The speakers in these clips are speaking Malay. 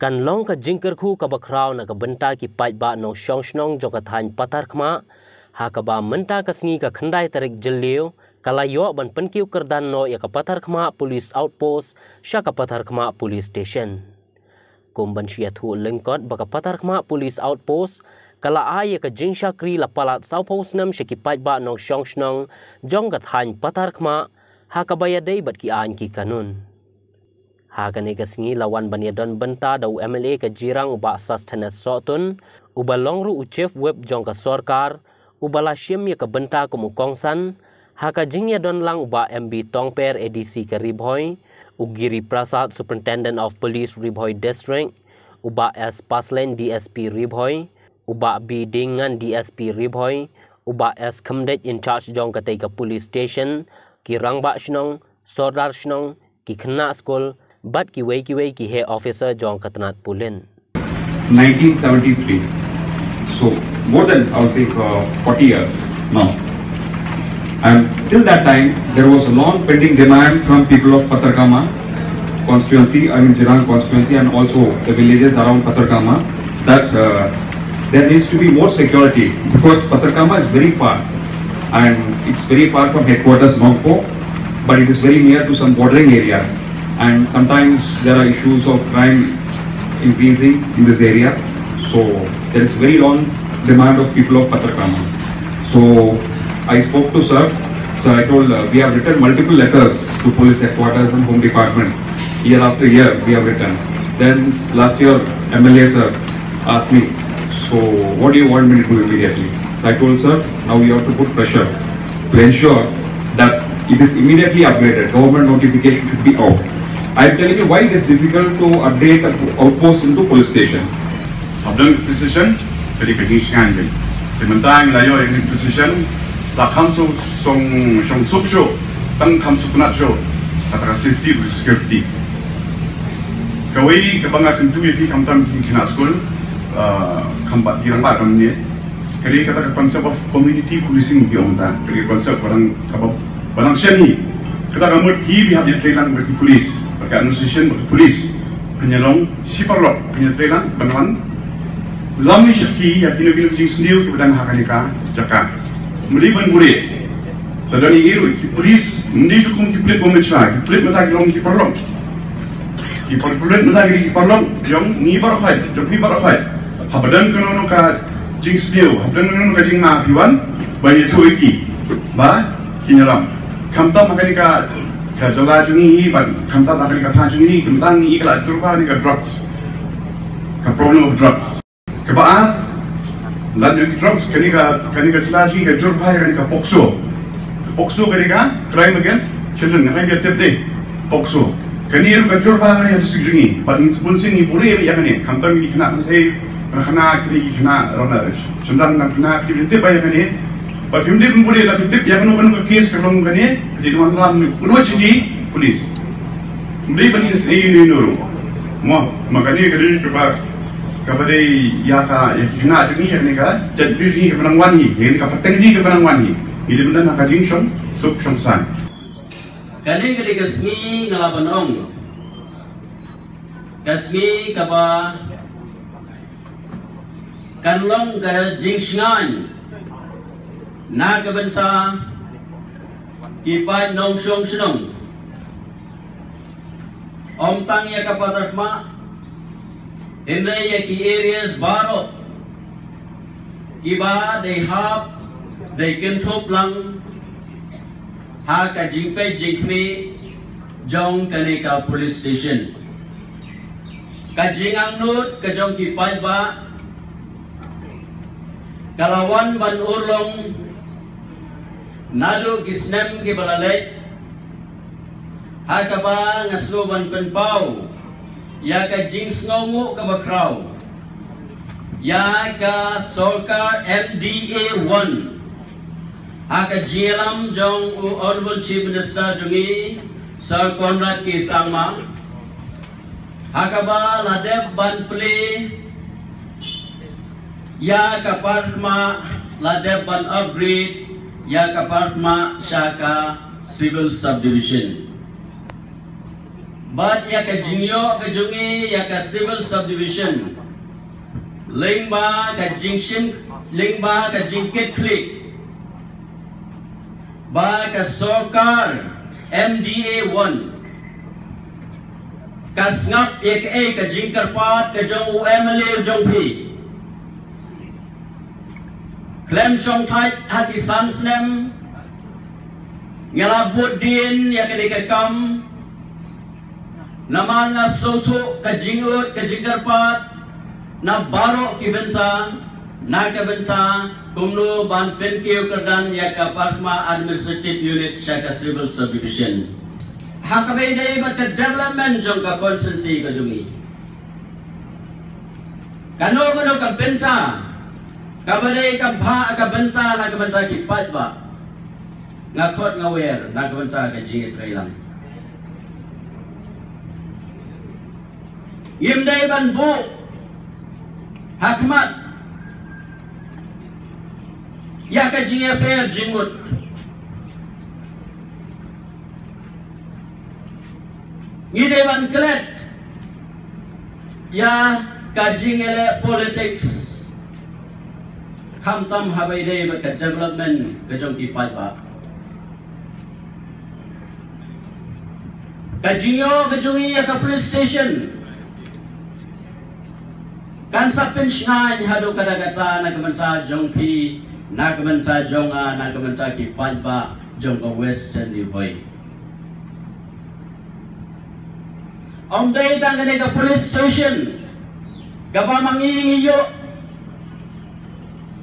kan long ka jingker khu ka bakraw na ka benta ki pai ba no shong snong jo ka thain Patharkhmah ha ka ba menta ka sngi ka khandai tarik jelleu kalayo ban Pynkiew Kyrdan no ya ka Patharkhmah Police Outpost sha ka Patharkhmah Police Station kumban shia thu lengkot ba ka Patharkhmah Police Outpost kala ay ka jingsha kri la palat Outpost nam shiki pai ba no shong snong jong ka thain Patharkhmah ha ka ba ya dei bat ki an ki kanun Hakane kasngi lawan baniadon benta dau MLA ke jirang uba sustenance sotun uba longru uchef web jong ka sorkar uba la shim ya ke benta kumu kongsan haka jingya don lang uba MB Tongper ADC ke Ribhoi Ugiri Prasad Superintendent of Police Ribhoi District uba S Paslen DSP Ribhoi uba B Dingan DSP Ribhoi uba S Khamdet in charge jong ka tei ka police station ki rangba shnong sordar shnong ki khna school but ki wei ki he officer jong katnat pulin 1973 so more than I would think 40 years now and till that time there was a long pending demand from people of Patharkhmah constituency, I mean Jirang constituency and also the villages around Patharkhmah that there needs to be more security because Patharkhmah is very far and it's very far from headquarters Mongpo but it is very near to some bordering areas and sometimes there are issues of crime increasing in this area, so there is very long demand of people of Patharkhmah. So I spoke to sir, so I told we have written multiple letters to police headquarters and home department, year after year we have written. Then last year MLA sir asked me, so what do you want me to do immediately? So I told sir, now we have to put pressure to ensure that it is immediately upgraded, government notification should be out. I am telling you why it is difficult to update an outpost into police station. Abdul precision, jadi kejingskan ni. Sementara layo yang precision, tak hamsu song subshow, tang hamsu kunat show, kata safety with security. Kawai kebangga tentu jadi kamtan kena school, kambat di rambat kami ni. Kali kata konsep of community policing di orang tak, kali konsep orang kabab barang seni. Kata kamu hi bihat di trailan bagi polis. Bagi administration, bagi polis, penyelong, siparlok, penyetrailan, benaran. Lam ni syaki, yakin kini kucing sendiri kepada hakanika, jaka. Meliban gure, terdani iru, polis, mending cukup kiplit pemerintah, kiplit mentah kilong kiparlok. Kiplit mentah kiparlok, yang ni barakai, tapi barakai. Habadan kena ka jing sendiri, habadan kena ka jing mahiwan, banyak tu iki, ba kinyalam. Kamta hakanika. Kajalah jungi, kamta tak kena kata jungi, kentang ni ikhlas curba ni ke drugs, ke problem of drugs. Kebaan, lanjut drugs, kena kajalah jungi ke curba, kena ke pokso kena crime against children, kena dia tip deh, pokso. Kena iru ke curba kena ada jungi, paling sponsing ni boleh yang ni, kamta ni kena kena rona, sendang kena tip ayah kena. But him didn't put it at the tip, you have a case from Gane, they don't run Uruchi police. Liban is a new Magani Kabade Iaka, Yakina, Nika, Jet Busy, Kapanangwani, Yakapatani, Kapanangwani. He didn't have a junction, so some sign. Kani Gasmi Nalabanong Gasmi Kaba Kanlong Jingshan. Na kebenta kipai nong shong senong om tang ya ka Patharkhmah inre ya ki areas barot kiba they have they can top lang ha ka jingpe jingme jong kane ka police station ka jingang nut ka jong kipai ba kalawan ban urlong Nado kisnem ke balalay hakaba ngasloban penpau ya ka jings ngongu ka bakraw ya ka sorkar MDA 1 haka GLM jong honorable chief minister jongi Sir Conrad K. Sangma hakaba ladeb ban play ya ka Patharkhmah ladeb ban upgrade ya Patharkhmah Shaka Civil Subdivision. Bat Iaka Jingyo ka jungi Iaka civil subdivision. Lingba ka Jingshin, Lingba ka Jingkit Klik. Ba ka Sorkar MDA 1. Kasngap Iaka ka Jingkarpat ka Jong UMLA Jong P. Klem Shong Tait Haki Sansnem Ngelabut Din Iaka Nikakam Naman nga soto ka Jingut ka Jingkarpat na baro kibenta na kabenta kumno ban Pynkiew Kyrdan Iaka Patharkhmah administrative unit siya ka civil subdivision. Hakabay na iba ka development jong ka constancy ka jungi. Kano ka benta kabaday ka benta na kabenta kipat ba nga kot nga wer na kabenta ka jingit kailang. Yimday ban bu Hakmat Iaka jingya per jingut Ngide ban klet Ya kajingele politics Hamtam habayde ba ka development kajong kipat ba Kajingyo kajungi ya ka police station Kan sa pensiyan hado kadagata nagamanta jong P nagamanta jong nagamanta ki palba jong ka western liboy. Om day tangane ka police station gaba mangingiyo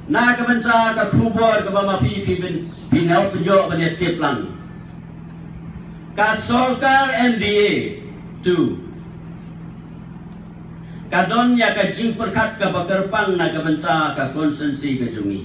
nagamanta ka kubor gaba mapipi binaw penyo banetip lang. Ka Sorkar MDA 2 Kadon ya ka jing perkat ka bakerpang na kabenta ka konsensi ka jungi.